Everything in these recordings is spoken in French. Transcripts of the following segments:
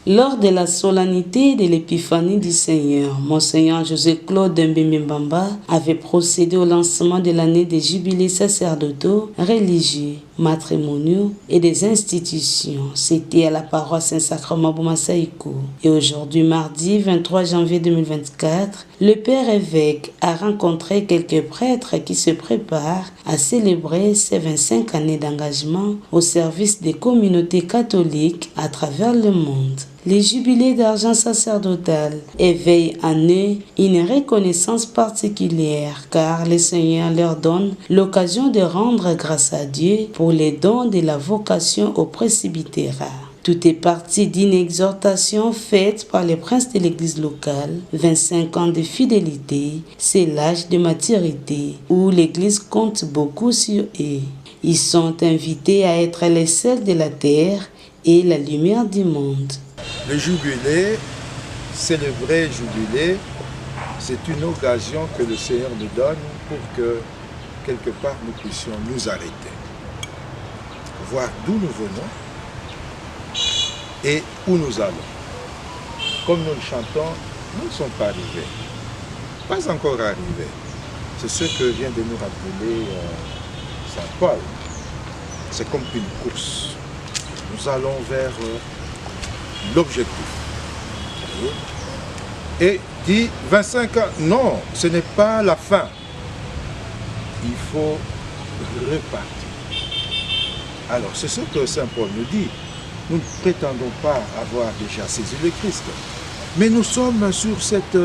Lors de la solennité de l'épiphanie du Seigneur, Monseigneur José-Claude Mbembe-Mbamba avait procédé au lancement de l'année des jubilés sacerdotaux, religieux, matrimoniaux et des institutions. C'était à la paroisse Saint-Sacrement Boumassaïko. Et aujourd'hui, mardi 23 janvier 2024, le Père évêque a rencontré quelques prêtres qui se préparent à célébrer ses 25 années d'engagement au service des communautés catholiques à travers le monde. Les jubilés d'argent sacerdotal éveillent en eux une reconnaissance particulière car le Seigneur leur donne l'occasion de rendre grâce à Dieu pour les dons de la vocation au presbytérat. Tout est parti d'une exhortation faite par les princes de l'église locale. 25 ans de fidélité, c'est l'âge de maturité où l'église compte beaucoup sur eux. Ils sont invités à être les sels de la terre et la lumière du monde. Le jubilé, célébrer jubilé, c'est une occasion que le Seigneur nous donne pour que, quelque part, nous puissions nous arrêter, voir d'où nous venons et où nous allons. Comme nous le chantons, nous ne sommes pas arrivés, pas encore arrivés. C'est ce que vient de nous rappeler Saint Paul. C'est comme une course. Nous allons vers l'objectif. Et dit 25 ans, non, ce n'est pas la fin. Il faut repartir. Alors, c'est ce que Saint Paul nous dit. Nous ne prétendons pas avoir déjà saisi le Christ, mais nous sommes sur cette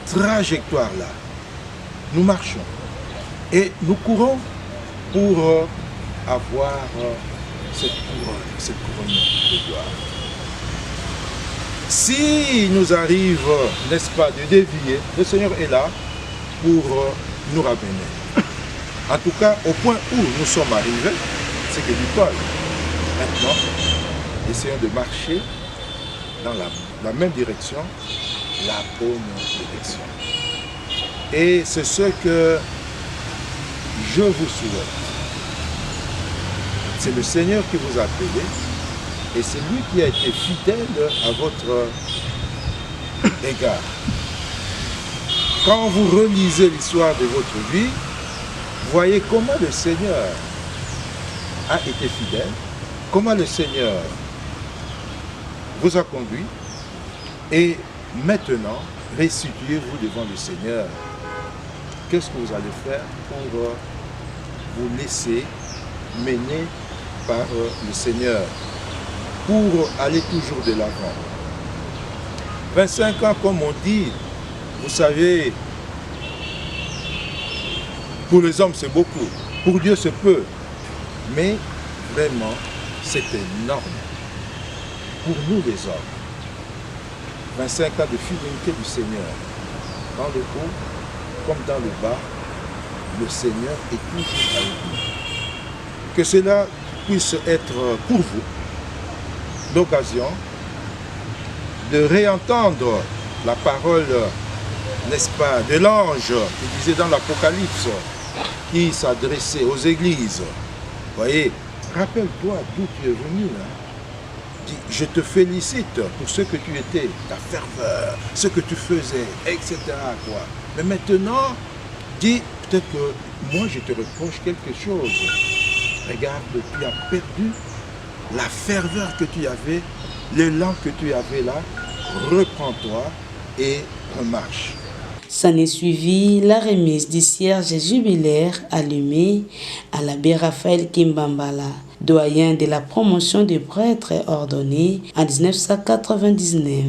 trajectoire-là. Nous marchons et nous courons pour avoir cette couronne de gloire. Si nous arrive, n'est-ce pas, de dévier, le Seigneur est là pour nous ramener. En tout cas, au point où nous sommes arrivés, c'est que dit Paul. Maintenant, essayons de marcher dans la même direction, la bonne direction. Et c'est ce que je vous souhaite. C'est le Seigneur qui vous a appelé. Et c'est lui qui a été fidèle à votre égard. Quand vous relisez l'histoire de votre vie, voyez comment le Seigneur a été fidèle, comment le Seigneur vous a conduit, et maintenant, restituez-vous devant le Seigneur. Qu'est-ce que vous allez faire pour vous laisser mener par le Seigneur, pour aller toujours de l'avant. 25 ans, comme on dit, vous savez, pour les hommes c'est beaucoup, pour Dieu c'est peu, mais vraiment c'est énorme pour nous les hommes. 25 ans de fidélité du Seigneur, dans le haut comme dans le bas, le Seigneur est toujours avec nous. Que cela puisse être pour vous l'occasion de réentendre la parole, n'est-ce pas, de l'ange qui disait dans l'Apocalypse, qui s'adressait aux églises. Voyez, rappelle-toi d'où tu es venu. Dis, je te félicite pour ce que tu étais, ta ferveur, ce que tu faisais, etc. Quoi. Mais maintenant, dis, peut-être que moi je te reproche quelque chose. Regarde, tu as perdu la ferveur que tu avais, l'élan que tu avais là. Reprends-toi et remarche. S'en est suivi la remise du cierge jubilaire allumé à l'abbé Raphaël Kimbambala, doyen de la promotion des prêtres ordonnés en 1999.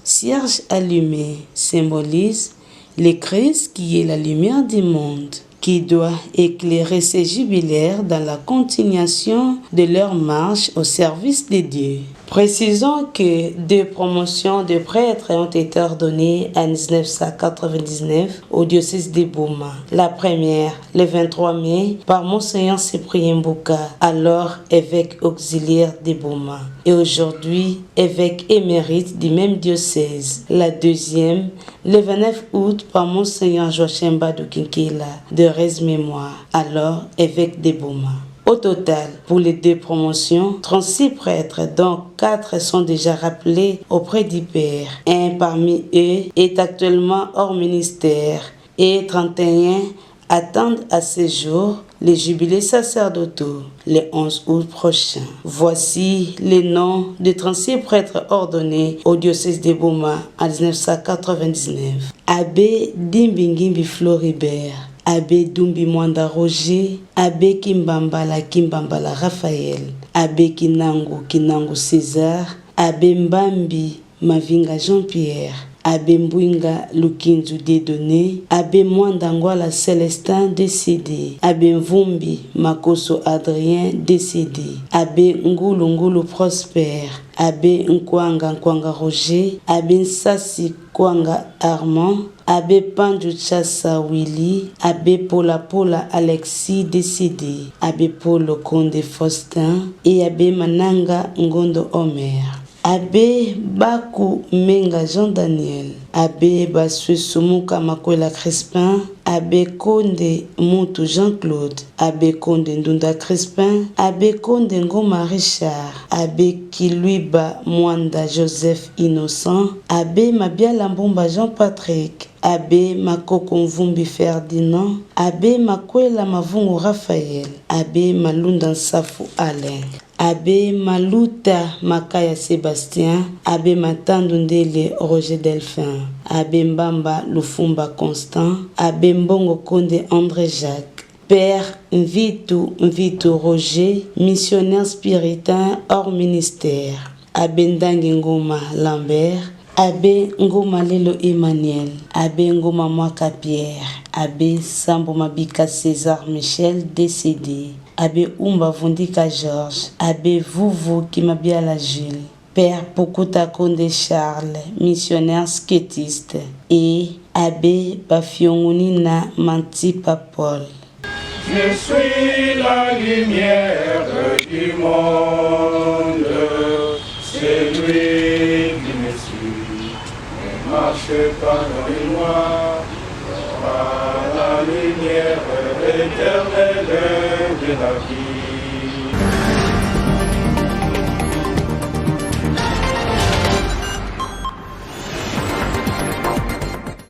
Cierge allumé symbolise le Christ qui est la lumière du monde, qui doit éclairer ces jubilaires dans la continuation de leur marche au service de Dieu. Précisons que 2 promotions de prêtres ont été ordonnées en 1999 au diocèse de Bouma. La première, le 23 mai, par Monseigneur Cyprien Mbouka, alors évêque auxiliaire de Bouma, et aujourd'hui évêque émérite du même diocèse. La deuxième, le 29 août, par Monseigneur Joachim Badou Kinkela, de Rez Mémoire, alors évêque de Bouma. Au total, pour les 2 promotions, 36 prêtres, dont 4 sont déjà rappelés auprès du Père. Un parmi eux est actuellement hors ministère et 31 attendent à ce jour les jubilés sacerdotaux le 11 août prochain. Voici les noms des 36 prêtres ordonnés au diocèse de Boma en 1999. Abbé Dimbingimbi Floribert, Abbé Dumbi Mwanda Roger, Abbé Kimbambala Raphaël, Abbé Kinango César, Abbé Mbambi Mavinga Jean-Pierre, Abbé Mbwinga Lukinzu Dédoné, Abbé Mwandangwala Célestin décédé, Abbé Mvumbi Makoso Adrien décédé, Abbé Ngulu Prosper, Abbé Nkwanga Roger, Abbé Nsasi Kwanga Armand, Abbé Pandu Chassa Willy, Abbé Pola Alexis décédé, Abbé Polo Konde Faustin et Abbé Mananga Ngondo Omer. Abbé Baku Menga Jean-Daniel, Abbé Basue Sumuka Makwela Crespin, Abbé Konde Moutou Jean-Claude, Abbé Konde Ndunda Crespin, Abbé Konde Ngoma Richard, Abbé Kiluiba Mwanda Joseph Innocent, Abbé Mabiala Mbumba Jean-Patrick, Abbé Makoko Mvumbi Ferdinand, Abbé Makwela Mavungu Raphaël, Abbé Malunda Nsafou Alain, Abbé Maluta Makaya Sébastien, Abbé Matandundele Roger Delphin, Abbé Mbamba Lufumba Constant, Abbé Mbongo Konde André Jacques, Père Nvitu Roger, missionnaire spiritain hors ministère, Abbé Ndangi Ngoma Lambert, Abbé Ngoma Lelo Emmanuel, Abbé Ngoma Mwaka Pierre, Abbé Sambo Mabika César Michel décédé, Abbé Umba Vundika Georges, Abbé Vuvu Kimabiala Jules, Père Pokuta Konde Charles, missionnaire sketiste, et Abbé Bafiongunina Mantipa Paul. Je suis la lumière du monde, c'est lui qui me suit, ne marche pas dans les noirs, par la lumière éternelle de la vie.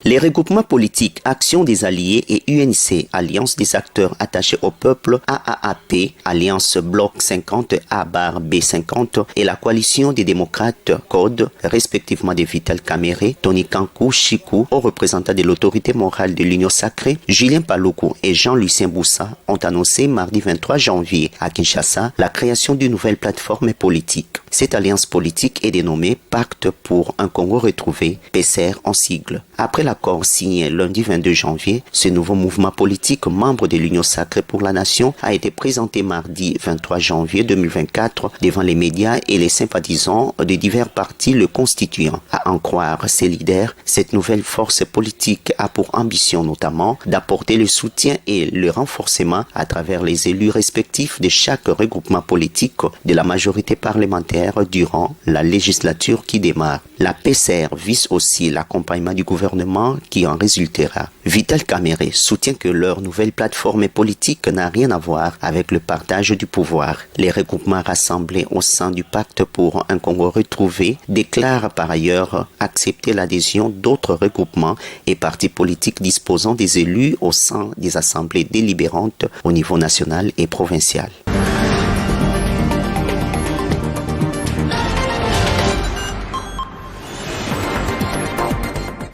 Les regroupements politiques Action des Alliés et UNC, Alliance des acteurs attachés au peuple, AAAP, Alliance Bloc 50, A-B50 et la coalition des démocrates CODE, respectivement de Vital Kamerhe, Tony Kankou, Chikou, aux représentants de l'autorité morale de l'Union Sacrée, Julien Paluku et Jean-Lucien Boussa ont annoncé mardi 23 janvier à Kinshasa la création d'une nouvelle plateforme politique. Cette alliance politique est dénommée Pacte pour un Congo retrouvé, PCR en sigle. Après l'accord signé lundi 22 janvier, ce nouveau mouvement politique, membre de l'Union Sacrée pour la Nation, a été présenté mardi 23 janvier 2024 devant les médias et les sympathisants de divers partis le constituant. À en croire ses leaders, cette nouvelle force politique a pour ambition notamment d'apporter le soutien et le renforcement à travers les élus respectifs de chaque regroupement politique de la majorité parlementaire durant la législature qui démarre. La PCR vise aussi l'accompagnement du gouvernement qui en résultera. Vital Kamerhe soutient que leur nouvelle plateforme politique n'a rien à voir avec le partage du pouvoir. Les regroupements rassemblés au sein du Pacte pour un Congo retrouvé déclarent par ailleurs accepter l'adhésion d'autres regroupements et partis politiques disposant des élus au sein des assemblées délibérantes au niveau national et provincial.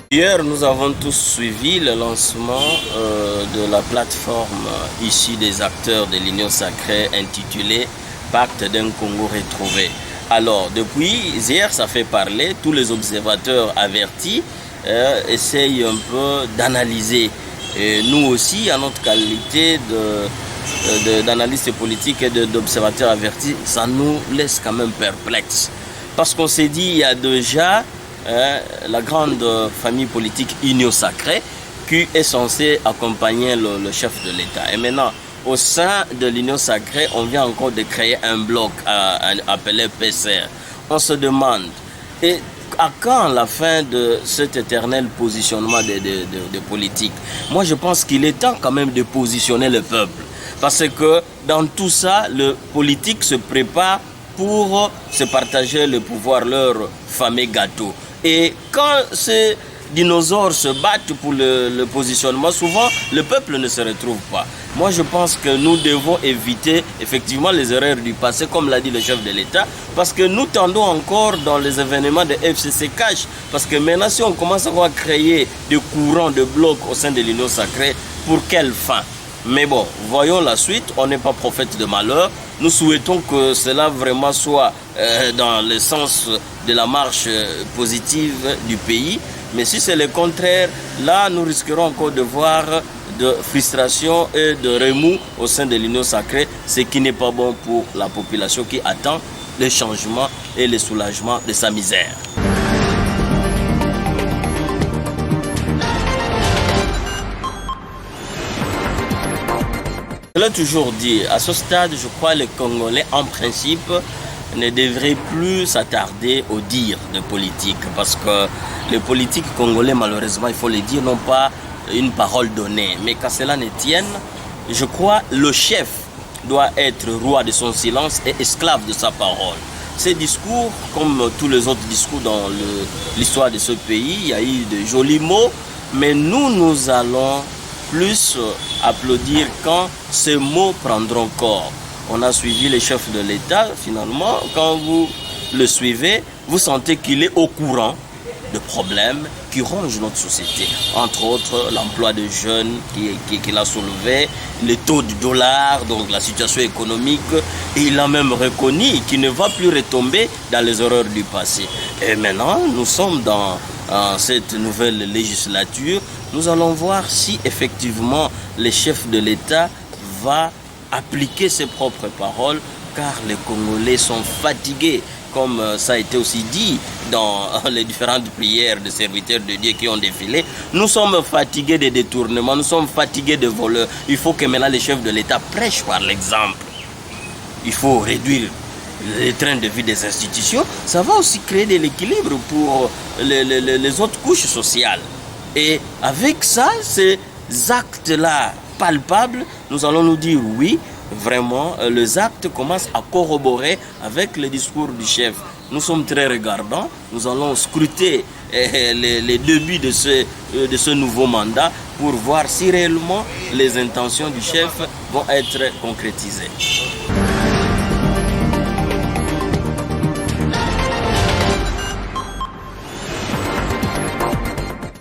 Hier, nous avons tous suivi le lancement de la plateforme issue des acteurs de l'Union Sacrée intitulée Pacte d'un Congo retrouvé. Alors, depuis hier, ça fait parler, tous les observateurs avertis essayent un peu d'analyser. Et nous aussi, à notre qualité d'analyste politique et d'observateurs avertis, ça nous laisse quand même perplexes. Parce qu'on s'est dit, il y a déjà la grande famille politique Union Sacrée qui est censée accompagner le chef de l'État. Et maintenant, au sein de l'Union Sacrée, on vient encore de créer un bloc appelé PCR. On se demande, et à quand la fin de cet éternel positionnement de politique? Moi, je pense qu'il est temps quand même de positionner le peuple. Parce que dans tout ça, le politique se prépare pour se partager le pouvoir, leur fameux gâteau. Et quand ces dinosaures se battent pour le positionnement, souvent le peuple ne se retrouve pas. Moi je pense que nous devons éviter effectivement les erreurs du passé, comme l'a dit le chef de l'État, parce que nous tendons encore dans les événements de FCC Cash, parce que maintenant si on commence à créer des courants de blocs au sein de l'Union sacrée, pour quelle fin? Mais bon, voyons la suite, on n'est pas prophète de malheur. Nous souhaitons que cela vraiment soit dans le sens de la marche positive du pays. Mais si c'est le contraire, là nous risquerons encore de voir de frustration et de remous au sein de l'Union sacrée, ce qui n'est pas bon pour la population qui attend le changement et le soulagement de sa misère. Je l'ai toujours dit, à ce stade, je crois que les Congolais, en principe, ne devraient plus s'attarder au dire de politique. Parce que les politiques congolais, malheureusement, il faut le dire, n'ont pas une parole donnée. Mais quand cela ne tienne, je crois que le chef doit être roi de son silence et esclave de sa parole. Ces discours, comme tous les autres discours dans l'histoire de ce pays, il y a eu de jolis mots, mais nous allons plus applaudir quand ces mots prendront corps. On a suivi les chefs de l'État, finalement, quand vous le suivez, vous sentez qu'il est au courant de problèmes qui rongent notre société. Entre autres, l'emploi de jeunes qu'il a soulevé, les taux du dollar, donc la situation économique. Et il a même reconnu qu'il ne va plus retomber dans les erreurs du passé. Et maintenant, nous sommes dans cette nouvelle législature. Nous allons voir si effectivement le chef de l'État va appliquer ses propres paroles, car les Congolais sont fatigués, comme ça a été aussi dit dans les différentes prières de serviteurs de Dieu qui ont défilé. Nous sommes fatigués des détournements, nous sommes fatigués de voleurs. Il faut que maintenant les chefs de l'État prêchent par l'exemple. Il faut réduire le train de vie des institutions. Ça va aussi créer de l'équilibre pour les autres couches sociales. Et avec ça, ces actes-là palpables, nous allons nous dire oui, vraiment, les actes commencent à corroborer avec le discours du chef. Nous sommes très regardants, nous allons scruter les débuts de ce nouveau mandat pour voir si réellement les intentions du chef vont être concrétisées.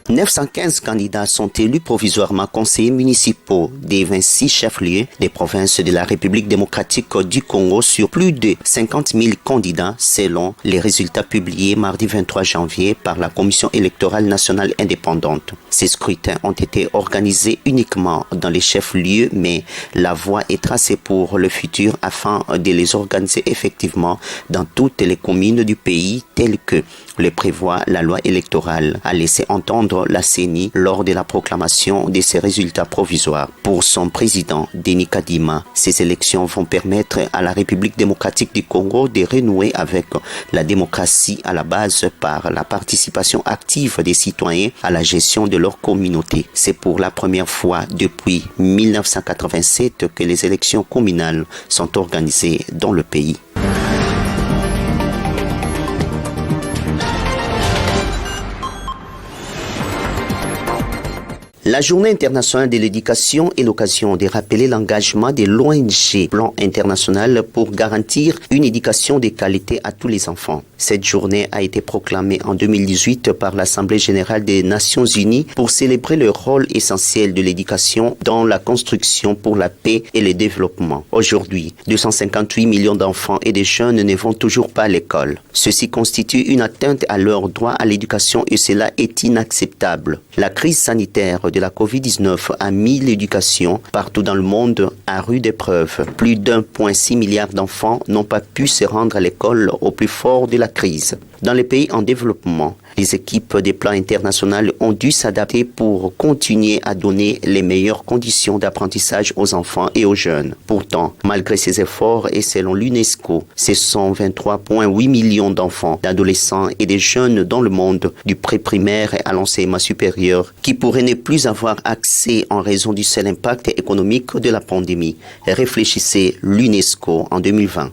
« 915 candidats sont élus provisoirement conseillers municipaux des 26 chefs-lieux des provinces de la République démocratique du Congo sur plus de 50 000 candidats selon les résultats publiés mardi 23 janvier par la Commission électorale nationale indépendante. Ces scrutins ont été organisés uniquement dans les chefs-lieux, mais la voie est tracée pour le futur afin de les organiser effectivement dans toutes les communes du pays telles que le prévoit la loi électorale, a laissé entendre la CENI lors de la proclamation de ces résultats provisoires. Pour son président, Denis Kadima, ces élections vont permettre à la République démocratique du Congo de renouer avec la démocratie à la base par la participation active des citoyens à la gestion de leur communauté. C'est pour la première fois depuis 1987 que les élections communales sont organisées dans le pays. La Journée internationale de l'éducation est l'occasion de rappeler l'engagement de l'ONG Plan International pour garantir une éducation de qualité à tous les enfants. Cette journée a été proclamée en 2018 par l'Assemblée générale des Nations unies pour célébrer le rôle essentiel de l'éducation dans la construction pour la paix et le développement. Aujourd'hui, 258 millions d'enfants et de jeunes ne vont toujours pas à l'école. Ceci constitue une atteinte à leur droit à l'éducation et cela est inacceptable. La crise sanitaire de la COVID-19 a mis l'éducation partout dans le monde à rude épreuve. Plus d'1,6 milliard d'enfants n'ont pas pu se rendre à l'école au plus fort de la crise. Dans les pays en développement, les équipes des plans internationaux ont dû s'adapter pour continuer à donner les meilleures conditions d'apprentissage aux enfants et aux jeunes. Pourtant, malgré ces efforts et selon l'UNESCO, ce sont 23,8 millions d'enfants, d'adolescents et de jeunes dans le monde, du pré-primaire à l'enseignement supérieur, qui pourraient ne plus avoir accès en raison du seul impact économique de la pandémie, réfléchissait l'UNESCO en 2020.